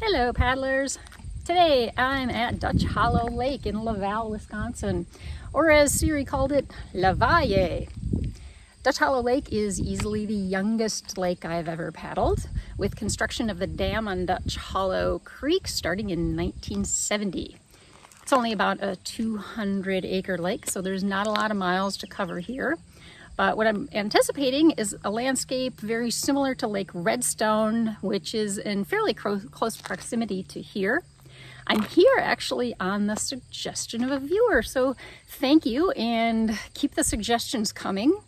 Hello paddlers! Today I'm at Dutch Hollow Lake in Laval, Wisconsin, or as Siri called it, La Valle. Dutch Hollow Lake is easily the youngest lake I've ever paddled, with construction of the dam on Dutch Hollow Creek starting in 1970. It's only about a 200-acre lake, so there's not a lot of miles to cover here. But what I'm anticipating is a landscape very similar to Lake Redstone, which is in fairly close proximity to here. I'm here actually on the suggestion of a viewer, so thank you and keep the suggestions coming.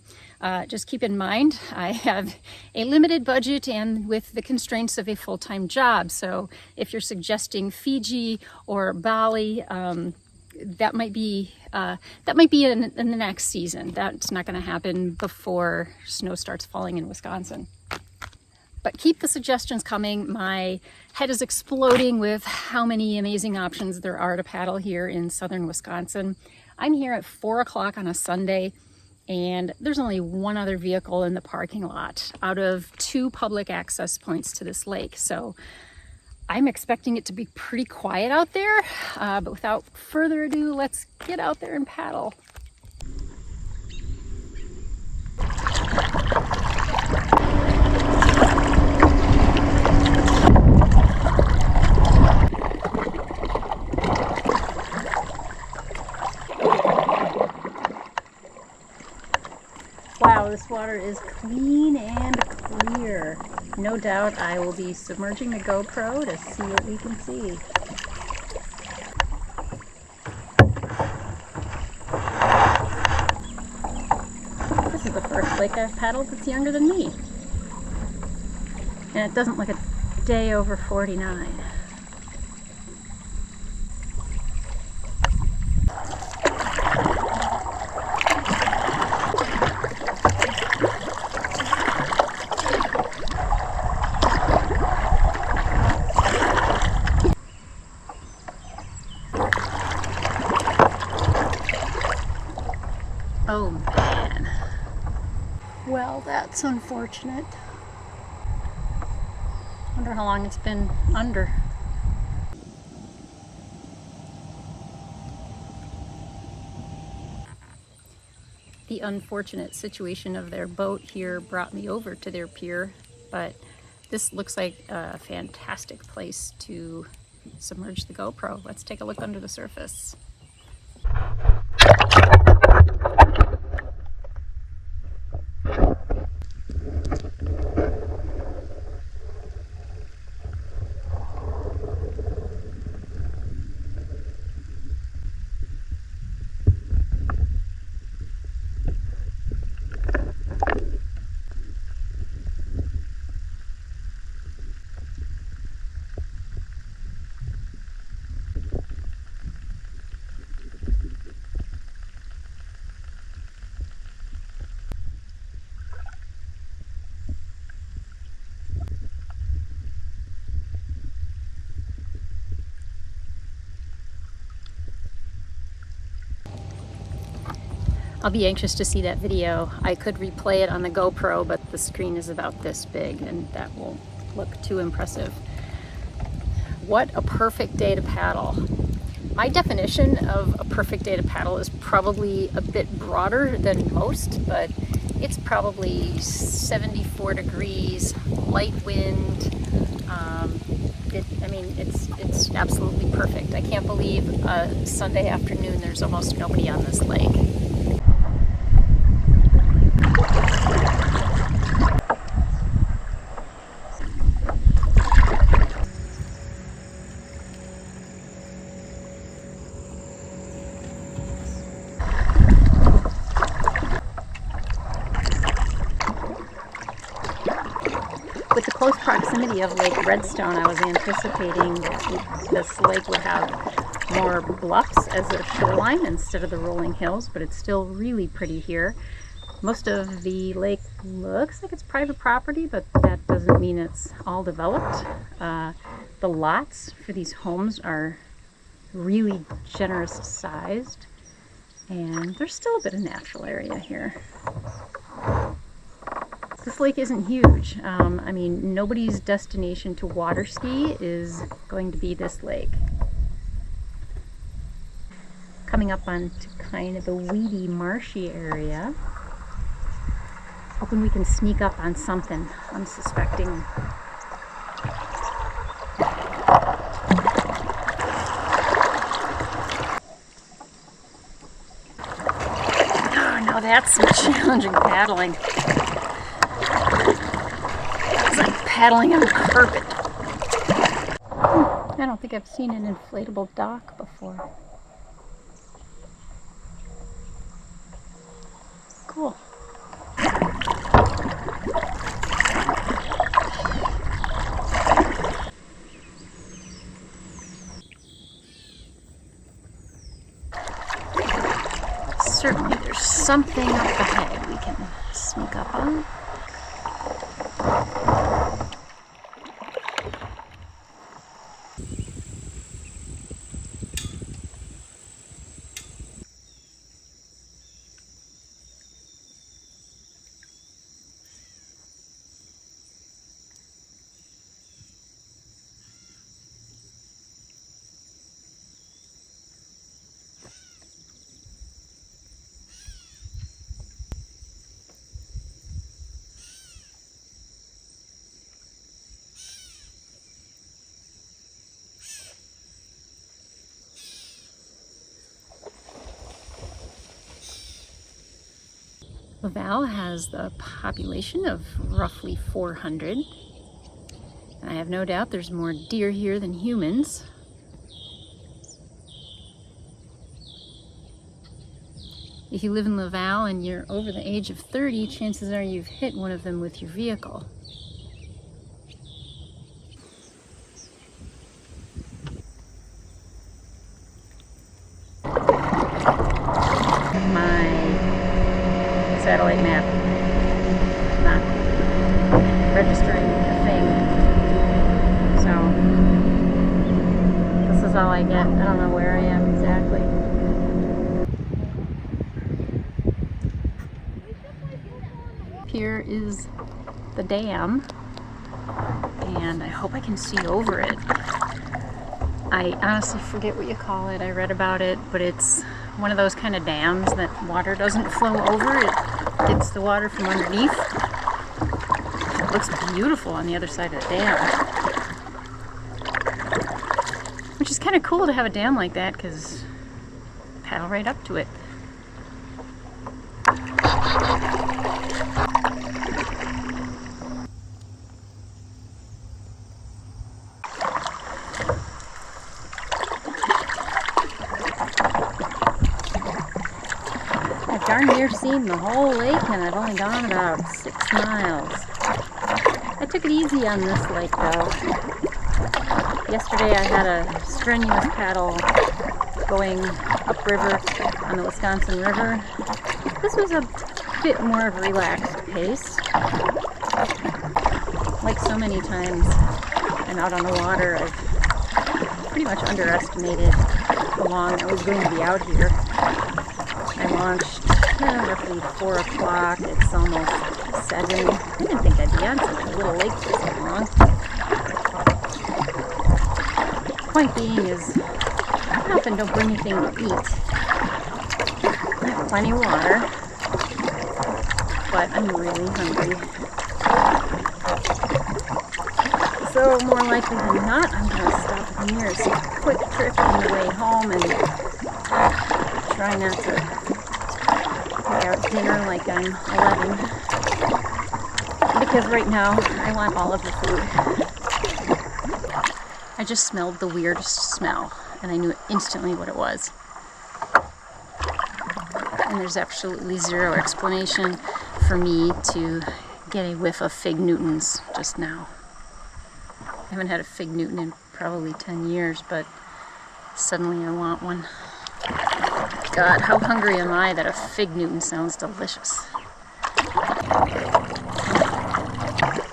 Just keep in mind, I have a limited budget and with the constraints of a full-time job. So if you're suggesting Fiji or Bali, that might be in the next season. That's not going to happen before snow starts falling in Wisconsin. But keep the suggestions coming. My head is exploding with how many amazing options there are to paddle here in southern Wisconsin. I'm here at 4 o'clock on a Sunday, and there's only one other vehicle in the parking lot out of 2 public access points to this lake. So I'm expecting it to be pretty quiet out there, but without further ado, let's get out there and paddle. Wow, this water is clean and clear. No doubt I will be submerging the GoPro to see what we can see. This is the first lake I've paddled that's younger than me. And it doesn't look a day over 49. Oh man. Well, that's unfortunate. Wonder how long it's been under. The unfortunate situation of their boat here brought me over to their pier, but this looks like a fantastic place to submerge the GoPro. Let's take a look under the surface. I'll be anxious to see that video. I could replay it on the GoPro, but the screen is about this big and that won't look too impressive. What a perfect day to paddle. My definition of a perfect day to paddle is probably a bit broader than most, but it's probably 74 degrees, light wind. It's absolutely perfect. I can't believe a Sunday afternoon there's almost nobody on this lake. With the close proximity of Lake Redstone, I was anticipating that this lake would have more bluffs as a shoreline instead of the rolling hills, but it's still really pretty here. Most of the lake looks like it's private property, but that doesn't mean it's all developed. The lots for these homes are really generous sized, and there's still a bit of natural area here. This lake isn't huge. I mean, nobody's destination to water ski is going to be this lake. Coming up onto kind of a weedy, marshy area. Hoping we can sneak up on something unsuspecting. Oh, now that's some challenging paddling. It's like paddling on carpet. I don't think I've seen an inflatable dock before. Cool. Certainly there's something up ahead we can sneak up on. Laval has a population of roughly 400. I have no doubt there's more deer here than humans. If you live in Laval and you're over the age of 30, chances are you've hit one of them with your vehicle. Satellite map not registering a thing, so this is all I get. I don't know where I am exactly. Here is the dam, and I hope I can see over it. I honestly forget what you call it. I read about it, but it's one of those kind of dams that water doesn't flow over. It gets the water from underneath. It looks beautiful on the other side of the dam. Which is kind of cool to have a dam like that because paddle right up to it. I've darn near seen the whole lake and I've only gone about 6 miles. I took it easy on this lake though. Yesterday I had a strenuous paddle going upriver on the Wisconsin River. This was a bit more of a relaxed pace. Like so many times I'm out on the water, I've pretty much underestimated how long I was going to be out here. I launched roughly 4 o'clock. It's almost 7. I didn't think I'd be on such a little lake for so long. Point being is, I often don't bring anything to eat. I have plenty of water, but I'm really hungry. So more likely than not, I'm going to stop at the nearest quick trip on the way home and try not to pick out dinner like I'm 11. Because right now, I want all of the food. I just smelled the weirdest smell, and I knew instantly what it was. And there's absolutely zero explanation for me to get a whiff of fig Newtons just now. I haven't had a fig Newton in probably 10 years, but suddenly I want one. God, how hungry am I that a fig Newton sounds delicious.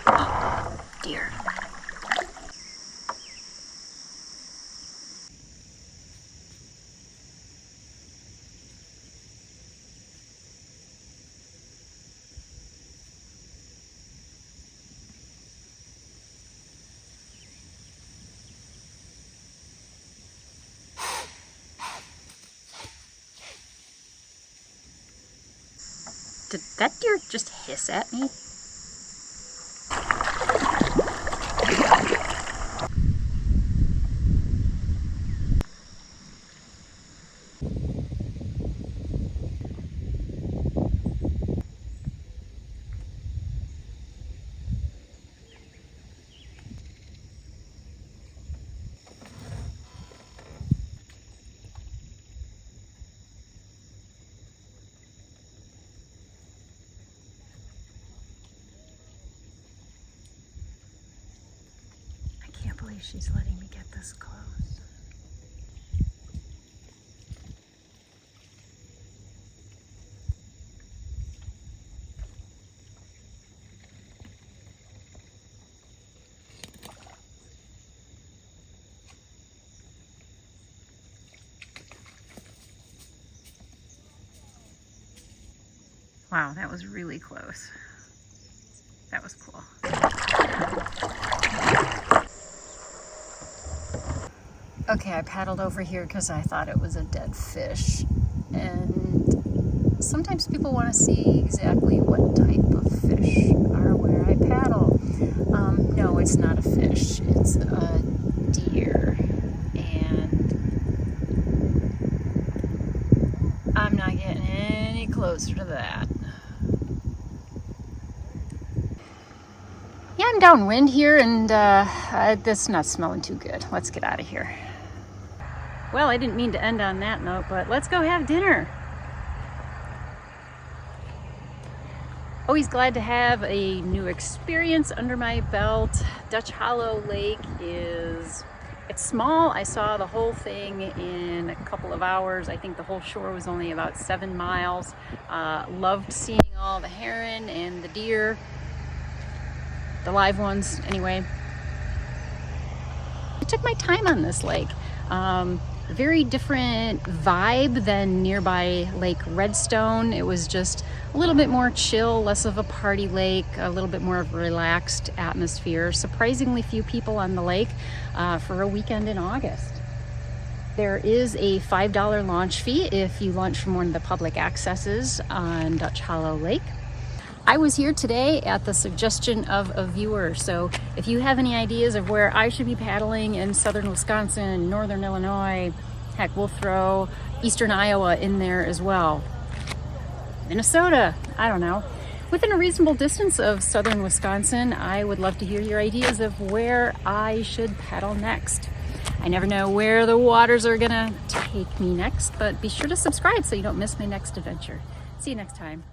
Oh, dear. Did that deer just hiss at me? I can't believe she's letting me get this close. Wow, that was really close. That was cool. Okay, I paddled over here because I thought it was a dead fish. And sometimes people want to see exactly what type of fish are where I paddle. No, it's not a fish. It's a deer. And I'm not getting any closer to that. Yeah, I'm downwind here, and this not smelling too good. Let's get out of here. Well, I didn't mean to end on that note, but let's go have dinner. Always glad to have a new experience under my belt. Dutch Hollow Lake it's small. I saw the whole thing in a couple of hours. I think the whole shore was only about 7 miles. Loved seeing all the heron and the deer. The live ones, anyway. I took my time on this lake. Very different vibe than nearby Lake Redstone. It was just a little bit more chill, less of a party lake, a little bit more of a relaxed atmosphere. Surprisingly few people on the lake for a weekend in August. There is a $5 launch fee if you launch from one of the public accesses on Dutch Hollow Lake. I was here today at the suggestion of a viewer, so if you have any ideas of where I should be paddling in southern Wisconsin, northern Illinois, heck, we'll throw eastern Iowa in there as well. Minnesota, I don't know. Within a reasonable distance of southern Wisconsin, I would love to hear your ideas of where I should paddle next. I never know where the waters are gonna take me next, but be sure to subscribe so you don't miss my next adventure. See you next time.